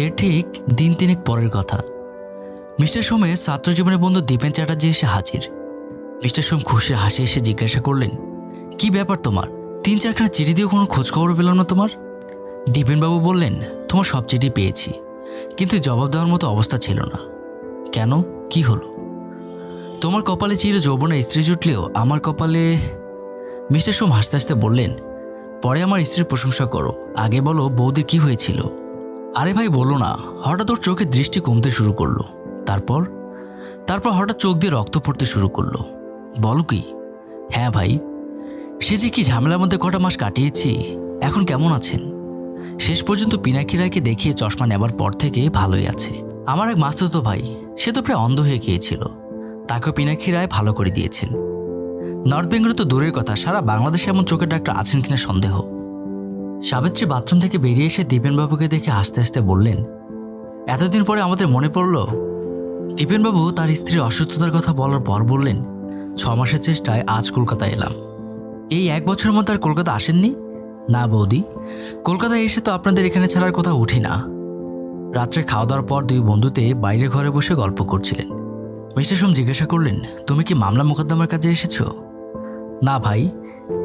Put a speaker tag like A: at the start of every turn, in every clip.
A: এর ঠিক দিন তিনেক পরের কথা। মিস্টার সোমের ছাত্র জীবনের বন্ধু দীপেন চ্যাটার্জি এসে হাজির। মিস্টার সোম খুশির হাসি এসে জিজ্ঞাসা করলেন, কি ব্যাপার তোমার? 3-4খানা চিঠি দিয়েও কোনো খোঁজখবর পেলাম না তোমার। দীপেনবাবু বললেন, তোমার সব চিঠি পেয়েছি, কিন্তু জবাব দেওয়ার মতো অবস্থা ছিল না। কেন, কি হলো? তোমার কপালে চির যৌবনের স্ত্রী জুটলেও আমার কপালে। মিস্টার সোম হাসতে হাসতে বললেন, পরে আমার স্ত্রীর প্রশংসা করো, আগে বলো বৌদির কি হয়েছিল। আরে ভাই বলো না। হঠাৎ ওর চোখের দৃষ্টি কমতে শুরু করলো। তারপর তারপর হঠাৎ চোখ দিয়ে রক্ত পড়তে শুরু করলো। বলো কি? হ্যাঁ ভাই, সে যে কি ঝামেলার মধ্যে কটা মাস কাটিয়েছি। এখন কেমন আছেন? শেষ পর্যন্ত পিনাকি রায়কে দেখিয়ে চশমা নেবার পর থেকে ভালোই আছে। আমার এক মাস্তুতো ভাই, সে তো প্রায় অন্ধ হয়ে গিয়েছিল, তাকেও পিনাকি রায় ভালো করে দিয়েছেন। নর্থ বেঙ্গলে তো দূরের কথা, সারা বাংলাদেশে এমন চোখের ডাক্তার আছেন কিনা সন্দেহ। সাবিত্রী বাথরুম থেকে বেরিয়ে এসে দীপেনবাবুকে দেখে হাসতে হাসতে বললেন, এতদিন পরে আমাদের মনে পড়ল। দীপেনবাবু তার স্ত্রীর অসুস্থতার কথা বলার পর বললেন, 6 মাসের চেষ্টায় আজ কলকাতায় এলাম। এই 1 বছরের মধ্যে আর কলকাতা আসেননি? না বৌদি, কলকাতায় এসে তো আপনাদের এখানে ছাড়ার কথা উঠি না। রাত্রে খাওয়া দাওয়ার পর 2 বন্ধুতে বাইরের ঘরে বসে গল্প করছিলেন। মিস্টার সোম জিজ্ঞাসা করলেন, তুমি কি মামলা মোকদ্দমার কাজে এসেছো? না ভাই,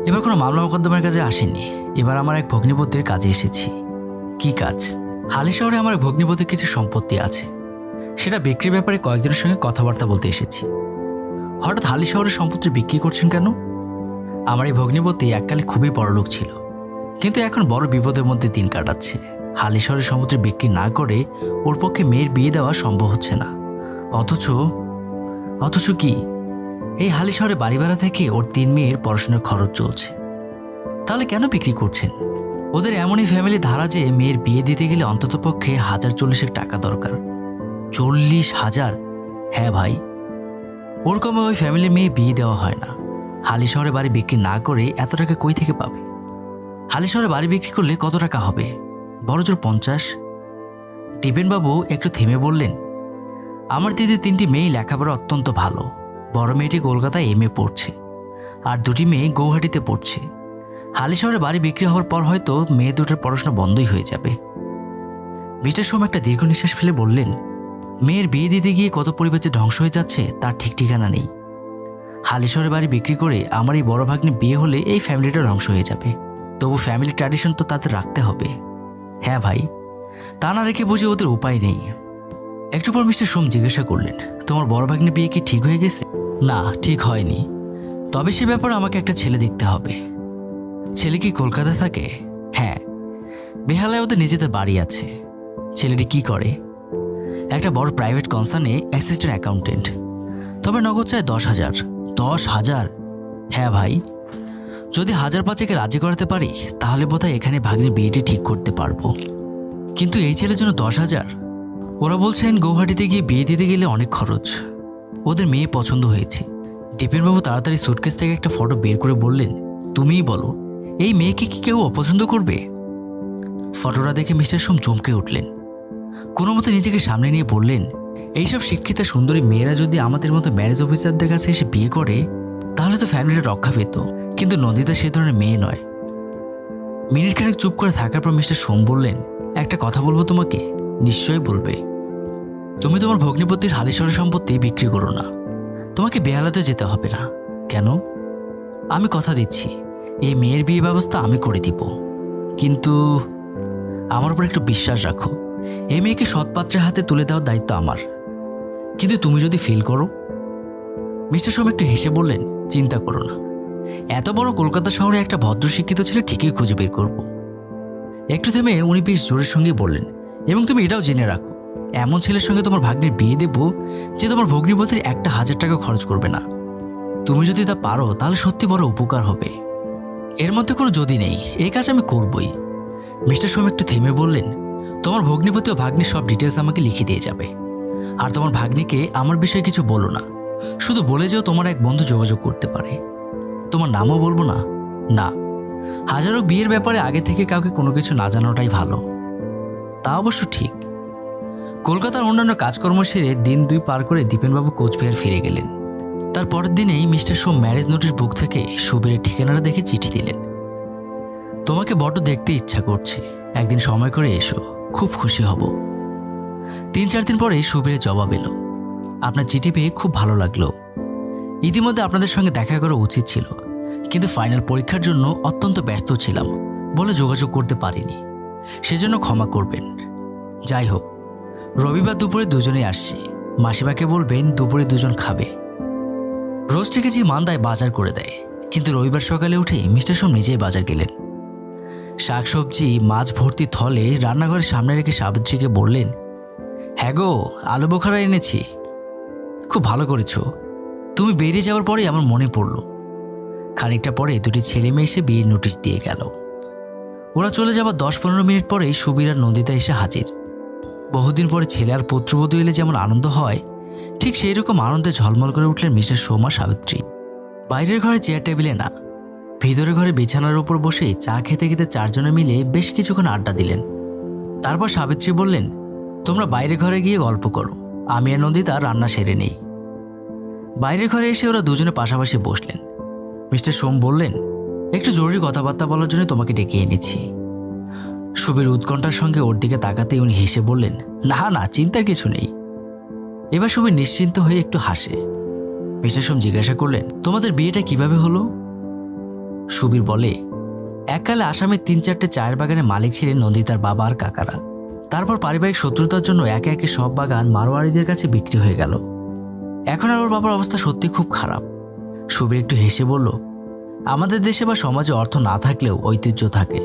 A: এবার কোনো মামলা মোকদ্দমার কাজে আসেনি, এবার আমার এক ভগ্নিপতির কাজে এসেছি। কি কাজ? হালি শহরে আমার এক ভগ্নিপতির কিছু সম্পত্তি আছে, সেটা বিক্রির ব্যাপারে কয়েকজনের সঙ্গে কথাবার্তা বলতে এসেছি। হঠাৎ হালি শহরের সম্পত্তি বিক্রি করছেন কেন? আমার এই ভগ্নিপতি এককালে খুবই বড়লোক ছিল, কিন্তু এখন বড় বিপদের মধ্যে দিন কাটাচ্ছে। হালি শহরের সম্পত্তি বিক্রি না করে ওর পক্ষে মেয়ের বিয়ে দেওয়া সম্ভব হচ্ছে না। অথচ কি, এই হালি শহরে বাড়ি ভাড়া থেকে ওর 3 মেয়ের পড়াশোনার খরচ চলছে। তাহলে কেন বিক্রি করছেন? ওদের এমনই ফ্যামিলি ধারা যে মেয়ের বিয়ে দিতে গেলে অন্তত পক্ষে 1040 টাকা দরকার। 40,000? হ্যাঁ ভাই, ওর কমে ওই ফ্যামিলির মেয়ে বিয়ে দেওয়া হয় না। হালি শহরে বাড়ি বিক্রি না করে এত টাকা কই থেকে পাবে? হালি শহরে বাড়ি বিক্রি করলে কত টাকা হবে? বড়জোর 50। দীপেনবাবু একটু থেমে বললেন, আমার দিদির 3টি মেয়ে লেখাপড়া অত্যন্ত ভালো। বড় মেয়েটি কলকাতায় MA পড়ছে, আর 2টি মেয়ে গৌহাটিতে পড়ছে। হালি শহরে বাড়ি বিক্রি হওয়ার পর হয়তো মেয়ে দুটোর পড়াশোনা বন্ধই হয়ে যাবে। মিস্টার সোম একটা দীর্ঘ নিঃশ্বাস ফেলে বললেন, মেয়ের বিয়ে দিতে গিয়ে কত পরিবার যে ধ্বংস হয়ে যাচ্ছে তার ঠিক ঠিকানা নেই। হালি শহরে বাড়ি বিক্রি করে আমার এই বড় ভাগ্নে বিয়ে হলে এই ফ্যামিলিটা ধ্বংস হয়ে যাবে। তবু ফ্যামিলি ট্র্যাডিশন তো তাদের রাখতে হবে। হ্যাঁ ভাই, তা না রেখে বুঝে ওদের উপায় নেই। একটু পর মিস্টার সোম জিজ্ঞাসা করলেন, তোমার বড় ভাগ্নে বিয়ে কি ঠিক হয়ে গেছে? না, ঠিক হয়নি, তবে সে ব্যাপারে আমাকে একটা ছেলে দেখতে হবে। ছেলে কি কলকাতা থাকে? হ্যাঁ, বেহালায় ওদের নিজেদের বাড়ি আছে। ছেলেটি কি করে? একটা বড় প্রাইভেট কনসার্নে অ্যাসিস্ট্যান্ট অ্যাকাউন্টেন্ট, তবে নগদ চায় 10,000। 10,000? হ্যাঁ ভাই, যদি 1,500 রাজি করাতে পারি তাহলে বোধহয় এখানে ভাগ্নে বিয়েটি ঠিক করতে পারবো। কিন্তু এই ছেলের জন্য 10,000? ওরা বলছেন গৌহাটিতে গিয়ে বিয়ে দিতে গেলে অনেক খরচ। ওদের মেয়ে পছন্দ হয়েছে। দীপেনবাবু তাড়াতাড়ি সুটকেস থেকে একটা ফটো বের করে বললেন, তুমিই বলো, এই মেয়েকে কি কেউ অপছন্দ করবে? ফটোটা দেখে মিস্টার সোম চমকে উঠলেন। কোনো মতো নিজেকে সামনে নিয়ে বললেন, এইসব শিক্ষিতা সুন্দরী মেয়েরা যদি আমাদের মতো ম্যারেজ অফিসারদের কাছে এসে বিয়ে করে তাহলে তো ফ্যামিলিটা রক্ষা পেত, কিন্তু নন্দিতা সে ধরনের মেয়ে নয়। মিনিট খানেক চুপ করে থাকার পর মিস্টার সোম বললেন, একটা কথা বলবো তোমাকে? নিশ্চয়ই বলবে। তুমি তোমার ভগ্নিপতির হালি শহরের সম্পত্তি বিক্রি করো না, তোমাকে বেহালাতে যেতে হবে না। কেন? আমি কথা দিচ্ছি, এই মেয়ের বিয়ে ব্যবস্থা আমি করে দিব, কিন্তু আমার উপর একটু বিশ্বাস রাখো। এই মেয়েকে সৎপাত্রের হাতে তুলে দেওয়ার দায়িত্ব আমার। কিন্তু তুমি যদি ফিল করো। মিস্টার সোম একটু হেসে বললেন, চিন্তা করো না, এত বড় কলকাতা শহরে একটা ভদ্র শিক্ষিত ছেলে ঠিকই খুঁজে বের করব। একটু থেমে উনি বেশ জোরের সঙ্গে বললেন, এবং তুমি এটাও জেনে রাখো, এমন ছেলের সঙ্গে তোমার ভাগ্নের বিয়ে দেব যে তোমার ভগ্নিপতির 1,000 টাকা খরচ করবে না। তুমি যদি তা পারো তাহলে সত্যি বড় উপকার হবে। এর মধ্যে কোনো যদি নেই, এই কাজ আমি করবই। মিস্টার সোম একটু থেমে বললেন, তোমার ভগ্নিপতি ও ভাগ্নির সব ডিটেলস আমাকে লিখে দিয়ে যাবে। আর তোমার ভাগ্নিকে আমার বিষয়ে কিছু বলো না, শুধু বলে যেও তোমার এক বন্ধু যোগাযোগ করতে পারে। তোমার নামও বলবো না। না, হাজারো বিয়ের ব্যাপারে আগে থেকে কাউকে কোনো কিছু না জানাটাই ভালো। তা অবশ্য ঠিক। কলকাতার অন্যান্য কাজকর্ম সেরে দিন 2 পার করে দীপেনবাবু কোচবিহার ফিরে গেলেন। তার পরের দিনেই মিস্টার সোম ম্যারেজ নোটিশ বুক থেকে সুবীরের ঠিকানাটা দেখে চিঠি দিলেন, তোমাকে বড্ড দেখতে ইচ্ছা করছে, একদিন সময় করে এসো, খুব খুশি হব। 3-4 দিন পরে সুবীরের জবাব এলো, আপনার চিঠি পেয়ে খুব ভালো লাগলো। ইতিমধ্যে আপনাদের সঙ্গে দেখা করা উচিত ছিল, কিন্তু ফাইনাল পরীক্ষার জন্য অত্যন্ত ব্যস্ত ছিলাম বলে যোগাযোগ করতে পারিনি, সেজন্য ক্ষমা করবেন। যাই হোক, রবিবার দুপুরে দুজনেই আসছি। মাসিমাকে বলবেন দুপুরে দুজন খাবে। রোজ থেকে যে মান্দায় বাজার করে দেয়, কিন্তু রবিবার সকালে উঠে মিস্টার সোম নিজেই বাজার গেলেন। শাকসবজি মাছ ভর্তি থলে রান্নাঘরের সামনে রেখে সাবিত্রীকে বললেন, হ্যাঁ গো, আলু বোখারা এনেছি। খুব ভালো করেছো। তুমি বেরিয়ে যাওয়ার পরেই আমার মনে পড়ল। খানিকটা পরে দুটি ছেলে মেয়ে এসে বিয়ের নোটিশ দিয়ে গেল। ওরা চলে যাবার 10-15 মিনিট পরেই সুবীর আর নন্দিতা এসে হাজির। বহুদিন পরে ছেলে আর পুত্রবধূ এলে যেমন আনন্দ হয়, ঠিক সেই রকম আনন্দে ঝলমল করে উঠলেন মিস্টার সোম আর সাবিত্রী। বাইরের ঘরে চেয়ার টেবিলে না, ভিতরের ঘরে বিছানার উপর বসে চা খেতে খেতে চারজনে মিলে বেশ কিছুক্ষণ আড্ডা দিলেন। তারপর সাবিত্রী বললেন, তোমরা বাইরে ঘরে গিয়ে গল্প করো, আমি আর নন্দিতা রান্না সেরে নেই। বাইরের ঘরে এসে ওরা দুজনে পাশাপাশি বসলেন। মিস্টার সোম বললেন, একটু জরুরি কথাবার্তা বলার জন্য তোমাকে ডেকে এনেছি। সুবীর উৎকণ্ঠার সঙ্গে ওর দিকে তাকাতেই উনি হেসে বললেন, না না, চিন্তার কিছু নেই। এবার সুবীর নিশ্চিন্ত হয়ে একটু হাসে। মিস্টার সোম জিজ্ঞাসা করলেন, তোমাদের বিয়েটা কিভাবে হলো? সুবীর বলে, এককালে আসামের 3-4টে চায়ের বাগানের মালিক ছিলেন নন্দিতার বাবা আর কাকারা। তারপর পারিবারিক শত্রুতার জন্য একে একে সব বাগান মারোয়ারিদের কাছে বিক্রি হয়ে গেল। এখন আর ওর বাবার অবস্থা সত্যি খুব খারাপ। সুবীর একটু হেসে বলল, আমাদের দেশে বা সমাজে অর্থ না থাকলেও ঐতিহ্য থাকে।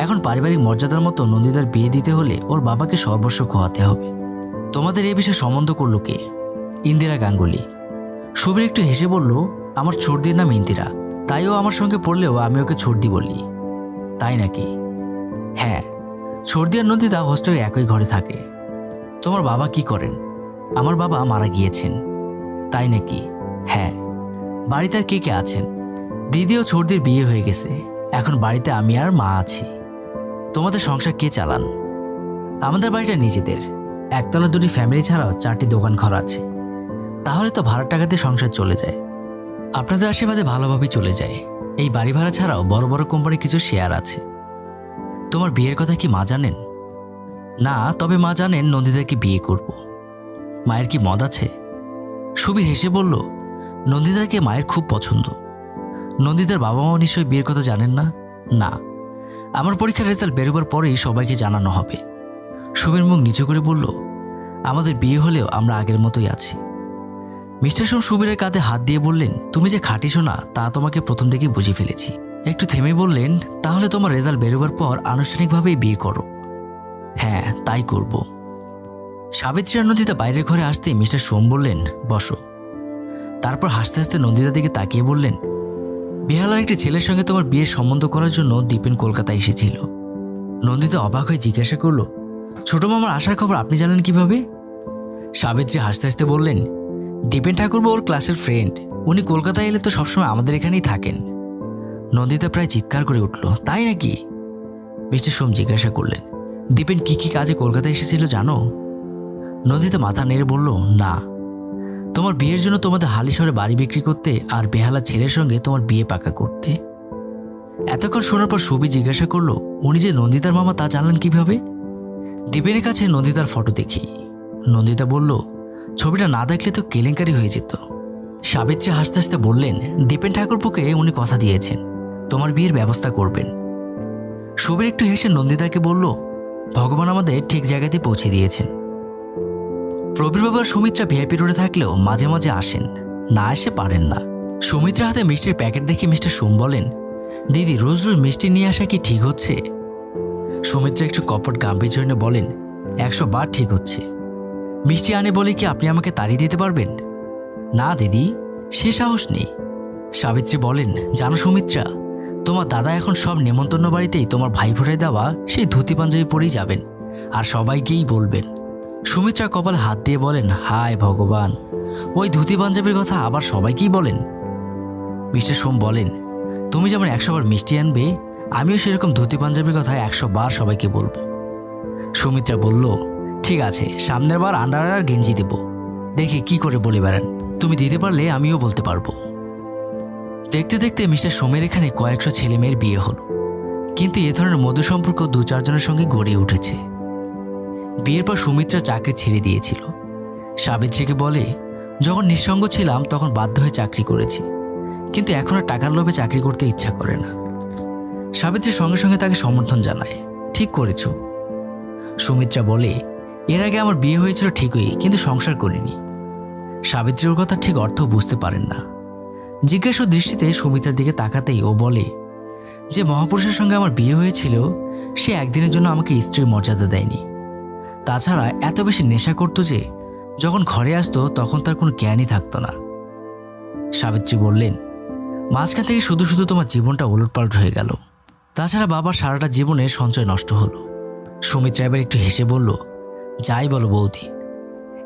A: এখন পারিবারিক মর্যাদার মতো নন্দিতার বিয়ে দিতে হলে ওর বাবাকে সর্বস্ব খোয়াতে হবে। তোমাদের এই বিষয়ে সম্বন্ধ করলো কে? ইন্দিরা গাঙ্গুলি। সুবীর একটু হেসে বলল, আমার ছোটদির নাম ইন্দিরা, তাই ও আমার সঙ্গে পড়লেও আমি ওকে ছোটদি বলি। তাই নাকি? হ্যাঁ, ছোটদি আর নন্দিতা হোস্টেলে একই ঘরে থাকে। তোমার বাবা কি করেন? আমার বাবা মারা গিয়েছেন। তাই নাকি? হ্যাঁ। বাড়িতে আর কে কে আছেন? দিদি ও ছোটদির বিয়ে হয়ে গেছে, এখন বাড়িতে আমি আর মা আছি। তোমাদের সংসার কে চালান? আমাদের বাড়িটা নিজেদের, একতলা 2টি ফ্যামিলি ছাড়াও 4টি দোকান ঘর আছে। তাহলে তো ভাড়ার টাকাতে সংসার চলে যায়। আপনাদের আশীর্বাদে ভালোভাবেই চলে যায়। এই বাড়ি ভাড়া ছাড়াও বড় বড় কোম্পানির কিছু শেয়ার আছে। তোমার বিয়ের কথা কি মা জানেন? না, তবে মা জানেন নন্দিতাকে বিয়ে করব। মায়ের কি মত আছে? সুবীর হেসে বলল, নন্দিতাকে মায়ের খুব পছন্দ। নন্দিতার বাবা মাও নিশ্চয়ই বিয়ের কথা জানেন না? না, আমার পরীক্ষার রেজাল্ট বেরোবার পরেই সবাইকে জানানো হবে। সুবীর মুখ নিচু করে বলল, আমাদের বিয়ে হলেও আমরা আগের মতোই আছি। মিস্টার সোম সুবীরের কাঁধে হাত দিয়ে বললেন, তুমি যে খাঁটি সোনা তা তোমাকে প্রথম থেকেই বুঝে ফেলেছি। একটু থেমে বললেন, তাহলে তোমার রেজাল্ট বেরোবার পর আনুষ্ঠানিকভাবেই বিয়ে করো। হ্যাঁ, তাই করব। সাবিত্রী আর নন্দিতা বাইরের ঘরে আসতে মিস্টার সোম বললেন, বসো। তারপর হাসতে হাসতে নন্দিতার দিকে তাকিয়ে বললেন, বেহালার একটি ছেলের সঙ্গে তোমার বিয়ের সম্বন্ধ করার জন্য দীপেন কলকাতায় এসেছিল। নন্দিতা অবাক হয়ে জিজ্ঞাসা করল, ছোট মামার আসার খবর আপনি জানেন কিভাবে? সাবিত্রী হাসতে হাসতে বললেন, দীপেন ঠাকুরপো ওর ক্লাসের ফ্রেন্ড, উনি কলকাতায় এলে তো সবসময় আমাদের এখানেই থাকেন। নন্দিতা প্রায় চিৎকার করে উঠল, তাই নাকি? মিস্টার সোম জিজ্ঞাসা করলেন, দীপেন কি কি কাজে কলকাতায় এসেছিল জানো? নন্দিতা মাথা নেড়ে বলল, না। তোমার বিয়ের জন্য তোমাদের হালিশহরে বাড়ি বিক্রি করতে আর বেহালা ছেলের সঙ্গে তোমার বিয়ে পাকা করতে। এতক্ষণ শোনার পর সুবীর জিজ্ঞাসা করলো, উনি যে নন্দিতার মামা তা জানলেন কিভাবে? দীপেনের কাছে নন্দিতার ফটো দেখি। নন্দিতা বলল, ছবিটা না দেখলে তো কেলেঙ্কারি হয়ে যেত। সাবিত্রী হাসতে হাসতে বললেন, দীপেন ঠাকুরপোকে উনি কথা দিয়েছেন তোমার বিয়ের ব্যবস্থা করবেন। সুবীর একটু হেসে নন্দিতাকে বলল, ভগবান আমাদের ঠিক জায়গাতেই পৌঁছে দিয়েছেন। প্রবীর বাবার সুমিত্রা ভিআইপি রোডে থাকলেও মাঝে মাঝে আসেন, না এসে পারেন না। সুমিত্রা হাতে মিষ্টির প্যাকেট দেখে মিস্টার সোম বলেন, দিদি রোজ রোজ মিষ্টি নিয়ে আসা কি ঠিক হচ্ছে? সুমিত্রা একটু কপট গাম্ভীর্য বলেন, 100 বার ঠিক হচ্ছে। মিষ্টি আনে বলে কি আপনি আমাকে তাড়িয়ে দিতে পারবেন? না দিদি, সে সাহস নেই। সাবিত্রী বলেন, জানো সুমিত্রা, তোমার দাদা এখন সব নেমন্তন্ন বাড়িতেই তোমার ভাই ফোঁটায় দেওয়া সেই ধুতি পাঞ্জাবি পরেই যাবেন আর সবাইকেই বলবেন। সুমিত্রা কপালে হাত দিয়ে বলেন, হায় ভগবান, ওই ধুতি পাঞ্জাবির কথা আবার সবাইকেই বলেন। মিস্টার সোম বলেন, তুমি যেমন 100 বার মিষ্টি আনবে, আমিও সেরকম ধুতি পাঞ্জাবির কথা 100 বার সবাইকে বলবো। সুমিত্রা বলল, ঠিক আছে, সামনের বার আন্ডার আর গেঞ্জি দেব, দেখি কি করে বলে বেড়ান। তুমি দিতে পারলে আমিও বলতে পারবো। দেখতে দেখতে মিস্টার সোমের এখানে কয়েকশো ছেলে মেয়ের বিয়ে হলো, কিন্তু এ ধরনের মধু সম্পর্ক 2-4 জনের সঙ্গে গড়ে উঠেছে। বিয়ের পর সুমিত্রা চাকরি ছেড়ে দিয়েছিল। সাবিত্রীকে বলে, যখন নিঃসঙ্গ ছিলাম তখন বাধ্য হয়ে চাকরি করেছি, কিন্তু এখন আর টাকার লোভে চাকরি করতে ইচ্ছা করে না। সাবিত্রীর সঙ্গে সঙ্গে তাকে সমর্থন জানায়, ঠিক করেছ। সুমিত্রা বলে, এর আগে আমার বিয়ে হয়েছিল ঠিকই, কিন্তু সংসার করিনি। সাবিত্রী ওর কথা ঠিক অর্থ বুঝতে পারেন না। জিজ্ঞাসা দৃষ্টিতে সুমিত্রার দিকে তাকাতেই ও বলে, যে মহাপুরুষের সঙ্গে আমার বিয়ে হয়েছিল সে একদিনের জন্য আমাকে স্ত্রীর মর্যাদা দেয়নি। তাছাড়া এত বেশি নেশা করতো যে যখন ঘরে আসতো তখন তার কোনো জ্ঞানই থাকতো না। সাবিত্রী বললেন, মাঝখান থেকে শুধু শুধু তোমার জীবনটা উলটপালট হয়ে গেল। তাছাড়া বাবার সারাটা জীবনের সঞ্চয় নষ্ট হলো। সুমিত্রা এবার একটু হেসে বলল, যাই বলো বৌদি,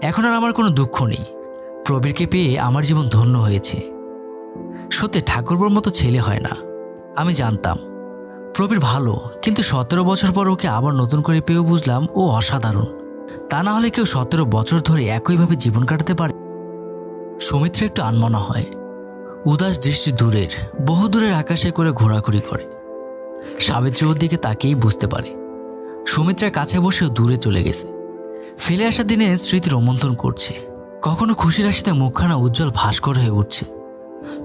A: এখন আর আমার কোনো দুঃখ নেই। প্রবীরকে পেয়ে আমার জীবন ধন্য হয়েছে। সত্যি ঠাকুরপুর মতো ছেলে হয় না। আমি জানতাম প্রবীর ভালো, কিন্তু 17 বছর পর ওকে আবার নতুন করে পেয়েও বুঝলাম ও অসাধারণ। তা না হলে কেউ 17 বছর ধরে একইভাবে জীবন কাটাতে পারে? সুমিত্রা একটু আনমনা হয়। উদাস দৃষ্টি দূরের, বহু দূরের আকাশে করে ঘোরাঘুরি করে। সাবিত্রী ওর দিকে তাকেই বুঝতে পারে। সুমিত্রার কাছে বসেও দূরে চলে গেছে। ফেলে আসা দিনে স্মৃতি রোমন্থন করছে। কখনো খুশির হাসিতে মুখখানা উজ্জ্বল ভাস্কর হয়ে উঠছে,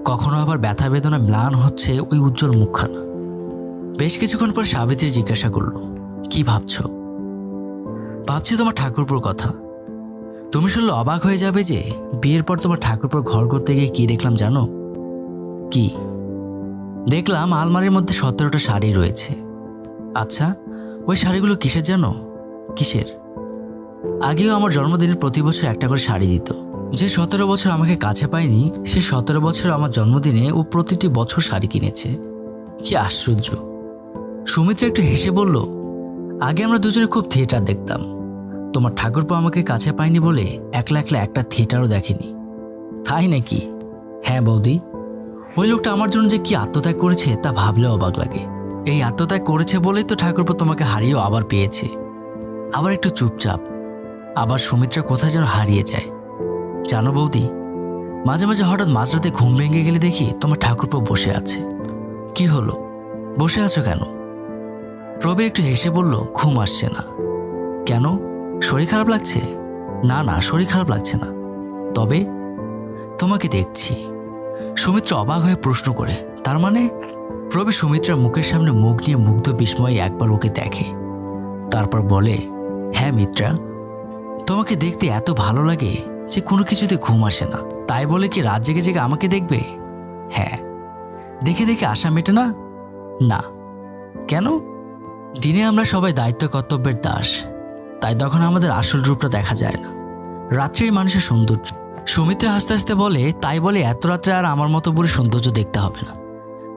A: কখনো আবার ব্যথা বেদনা ম্লান হচ্ছে ওই উজ্জ্বল মুখখানা। বেশ কিছুক্ষণ পর সাবিত্রী জিজ্ঞাসা করল, কি ভাবছ? ভাবছি তোমার ঠাকুরপুর কথা। তুমি শুনলে অবাক হয়ে যাবে যে বিয়ের পর তোমার ঠাকুরপুর ঘর করতে গিয়ে কি দেখলাম জানো? কি দেখলাম? আলমারির মধ্যে 17টা শাড়ি রয়েছে। আচ্ছা, ওই শাড়িগুলো কিসের জানো? কিসের? আগেও আমার জন্মদিনের প্রতি বছর একটা করে শাড়ি দিত। যে 17 বছর আমাকে কাছে পায়নি, সে 17 বছর আমার জন্মদিনে ও প্রতিটি বছর শাড়ি কিনেছে। কি আশ্চর্য! সুমিত্রা একটু হেসে বলল, আগে আমরা দুজনে খুব থিয়েটার দেখতাম। তোমার ঠাকুরপো আমাকে কাছে পায়নি বলে একলা একলা একটা থিয়েটারও দেখেনি। তাই নাকি? হ্যাঁ বৌদি, ওই লোকটা আমার জন্য যে কি আত্মত্যাগ করেছে তা ভাবলেও অবাক লাগে। এই আত্মত্যাগ করেছে বলেই তো ঠাকুরপো তোমাকে হারিয়েও আবার পেয়েছে। আবার একটু চুপচাপ, আবার সুমিত্রা কোথায় যেন হারিয়ে যায়। জানো বৌদি, মাঝে মাঝে হঠাৎ মাঝরাতে ঘুম ভেঙে গেলে দেখি তোমার ঠাকুরপো বসে আছে। কি হলো, বসে আছো কেন? প্রবীর একটু হেসে বলল, ঘুম আসছে না। কেন, শরীর খারাপ লাগছে? না না, শরীর খারাপ লাগছে না, তবে তোমাকে দেখছি। সুমিত্রা অবাক হয়ে প্রশ্ন করে, তার মানে? প্রবীর সুমিত্রার মুখের সামনে মুখ নিয়ে মুগ্ধ বিস্ময়ে একবার ওকে দেখে, তারপর বলে, হ্যাঁ মিত্রা, তোমাকে দেখতে এত ভালো লাগে যে কোনো কিছুতে ঘুম আসে না। তাই বলে কি রাত জেগে জেগে আমাকে দেখবে? হ্যাঁ, দেখে দেখে আশা মেটে না? না। কেন? দিনে আমরা সবাই দায়িত্ব কর্তব্যের দাস, তাই তখন আমাদের আসল রূপটা দেখা যায় না। রাত্রির মানুষের সৌন্দর্য। সুমিত্রা হাসতে হাসতে বলে, তাই বলে এত রাত্রে আর আমার মতো বুড়ি সৌন্দর্য দেখতে হবে না।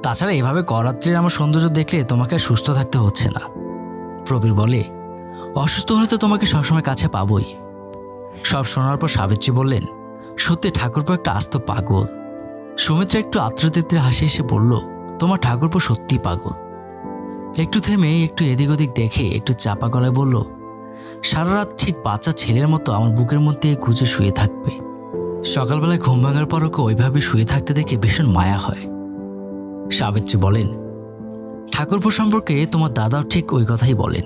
A: তাছাড়া এভাবে করাত্রির আমার সৌন্দর্য দেখলে তোমাকে আর সুস্থ থাকতে হচ্ছে না। প্রবীর বলে, অসুস্থ হলে তো তোমাকে সবসময় কাছে পাবই। সব শোনার পর সাবিত্রী বললেন, সত্যি ঠাকুরপো একটা আস্ত পাগল। সুমিত্রা একটু আত্মতৃপ্তির হাসি এসে বলল, তোমার ঠাকুরপো সত্যি পাগল। একটু থেমে একটু এদিক ওদিক দেখে একটু চাপা গলায় বলল, সারা রাত ঠিক বাচ্চা ছেলের মতো আমার বুকের মধ্যে গুজে শুয়ে থাকবে। সকালবেলায় ঘুম ভাঙার পর ওকে ওইভাবে শুয়ে থাকতে দেখে ভীষণ মায়া হয়। সাবিত্রী বলেন, ঠাকুরপো সম্পর্কে তোমার দাদাও ঠিক ওই কথাই বলেন।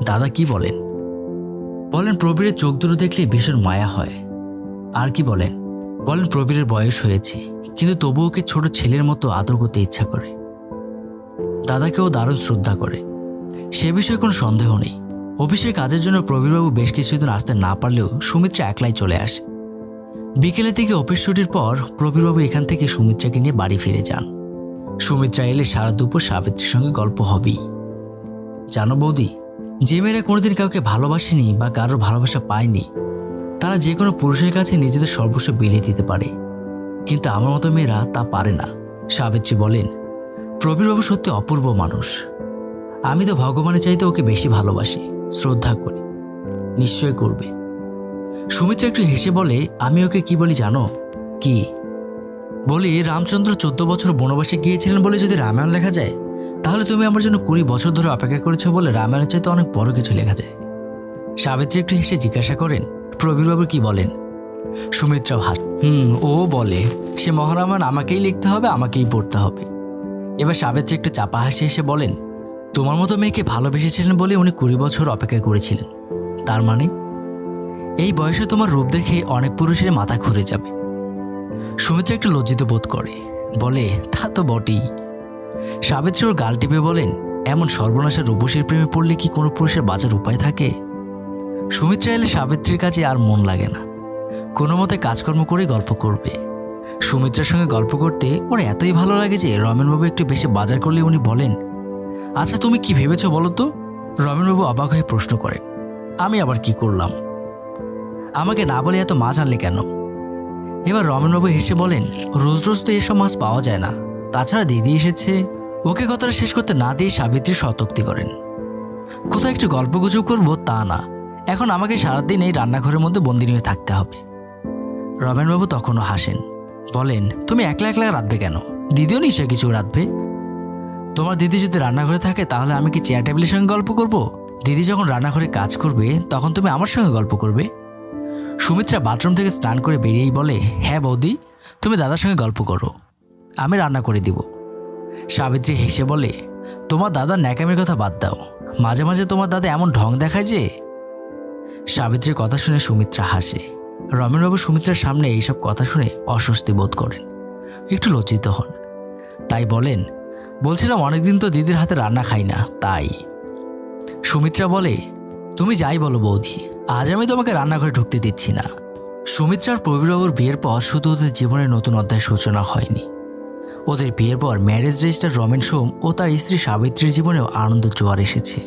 A: দাদা কি বলেন? বলেন প্রবীরের চোখ দুটো দেখলে ভীষণ মায়া হয়। আর কি বলেন? বলেন প্রবীরের বয়স হয়েছে, কিন্তু তবু ওকে ছোট ছেলের মতো আদর করতে ইচ্ছা করে। দাদাকেও দারুণ শ্রদ্ধা করে, সে বিষয়ে কোনো সন্দেহ নেই। অফিসের কাজের জন্য প্রবীরবাবু বেশ কিছুদিন আসতে না পারলেও সুমিত্রা একলাই চলে আসে। বিকেলের দিকে অফিস ছুটির পর প্রবীরবাবু এখান থেকে সুমিত্রাকে নিয়ে বাড়ি ফিরে যান। সুমিত্রা এলে সারা দুপুর সাবিত্রীর সঙ্গে গল্প হবেই। জানো বৌদি, যে মেয়েরা কোনোদিন কাউকে ভালোবাসেনি বা কারোর ভালোবাসা পায়নি, তারা যে কোনো পুরুষের কাছে নিজেদের সর্বস্ব বিলিয়ে দিতে পারে, কিন্তু আমার মতো মেয়েরা তা পারে না। সাবিত্রী বলেন, প্রবীরবাবু সত্যি অপূর্ব মানুষ। আমি তো ভগবানের চাইতে ওকে বেশি ভালোবাসি, শ্রদ্ধা করি। নিশ্চয় করবে। সুমিত্রা একটু হেসে বলে, আমি ওকে কি বলি জানো? কি বলি? রামচন্দ্র 14 বছর বনবাসে গিয়েছিলেন বলে যদি রামায়ণ লেখা যায়, তাহলে তুমি আমার জন্য 20 বছর ধরে অপেক্ষা করেছো বলে রামায়ণের চাইতে অনেক বড় কিছু লেখা যায়। সাবিত্রী একটু হেসে জিজ্ঞাসা করেন, প্রবীরবাবু কি বলেন? সুমিত্রা ভাট, ও বলে সে মহারামায়ণ আমাকেই লিখতে হবে, আমাকেই পড়তে হবে। এবার সাবিত্রী একটু চাপা হাসি এসে বলেন, তোমার মতো মেয়েকে ভালোবেসেছিলেন বলে উনি 20 বছর অপেক্ষা করেছিলেন। তার মানে এই বয়সে তোমার রূপ দেখে অনেক পুরুষের মাথা ঘুরে যাবে। সুমিত্রা একটু লজ্জিত বোধ করে, বলে তা তো বটেই। সাবিত্রী ওর গাল টিপে বলেন, এমন সর্বনাশা রূপসীর প্রেমে পড়লে কি কোনো পুরুষের বাঁচার উপায় থাকে? সুমিত্রা এলে সাবিত্রীর কাছে আর মন লাগে না, কোনো মতে কাজকর্ম করে গল্প করবে। সুমিত্রার সঙ্গে গল্প করতে ওর এতই ভালো লাগে যে রমেনবাবু একটু বেশি বাজার করলে উনি বলেন, আচ্ছা তুমি কি ভেবেছো বলো তো? রমেনবাবু অবাক হয়ে প্রশ্ন করেন, আমি আবার কি করলাম? আমাকে না বলে এত মাছ আনলে কেন? এবার রমেনবাবু হেসে বলেন, রোজ রোজ তো এসব মাছ পাওয়া যায় না, তাছাড়া দিদি এসেছে। ওকে কথাটা শেষ করতে না দিয়ে সাবিত্রী শতোক্তি করেন, কোথাও একটু গল্পগুজব করবো তা না, এখন আমাকে সারাদিন এই রান্নাঘরের মধ্যে বন্দিনী হয়ে থাকতে হবে। রমেনবাবু তখনও হাসেন, বলেন, তুমি একলা একলা রাঁধবে কেন? দিদিও নিশ্চয় কিছু রাঁধবে। তোমার দিদি যদি রান্নাঘরে থাকে তাহলে আমি কি চেয়ার টেবিলের সঙ্গে গল্প করব? দিদি যখন রান্নাঘরে কাজ করবে তখন তুমি আমার সঙ্গে গল্প করবে। সুমিত্রা বাথরুম থেকে স্নান করে বেরিয়েই বলে, হ্যাঁ বৌদি, তুমি দাদার সঙ্গে গল্প করো, আমি রান্না করে দিব। সাবিত্রী হেসে বলে, তোমার দাদার ন্যাকামের কথা বাদ দাও, মাঝে মাঝে তোমার দাদা এমন ঢং দেখায় যে। সাবিত্রীর কথা শুনে সুমিত্রা হাসে। রমেনবাবু সুমিত্রার সামনে এইসব কথা শুনে অস্বস্তি বোধ করেন, একটু লজ্জিত হন, তাই বলেন, বলছিলাম অনেকদিন তো দিদির হাতে রান্না খাই না, তাই। সুমিত্রা বলে, তুমি যাই বলো বৌদি, আজ আমি তোমাকে রান্নাঘরে ঢুকতে দিচ্ছি না। সুমিত্রার প্রবীরবাবুর বিয়ের পর শুধু ওদের জীবনের নতুন অধ্যায়ের সূচনা হয়নি, ওদের বিয়ের পর ম্যারেজ রেজিস্টার রমেন সোম ও তার স্ত্রী সাবিত্রীর জীবনেও আনন্দ জোয়ার এসেছে।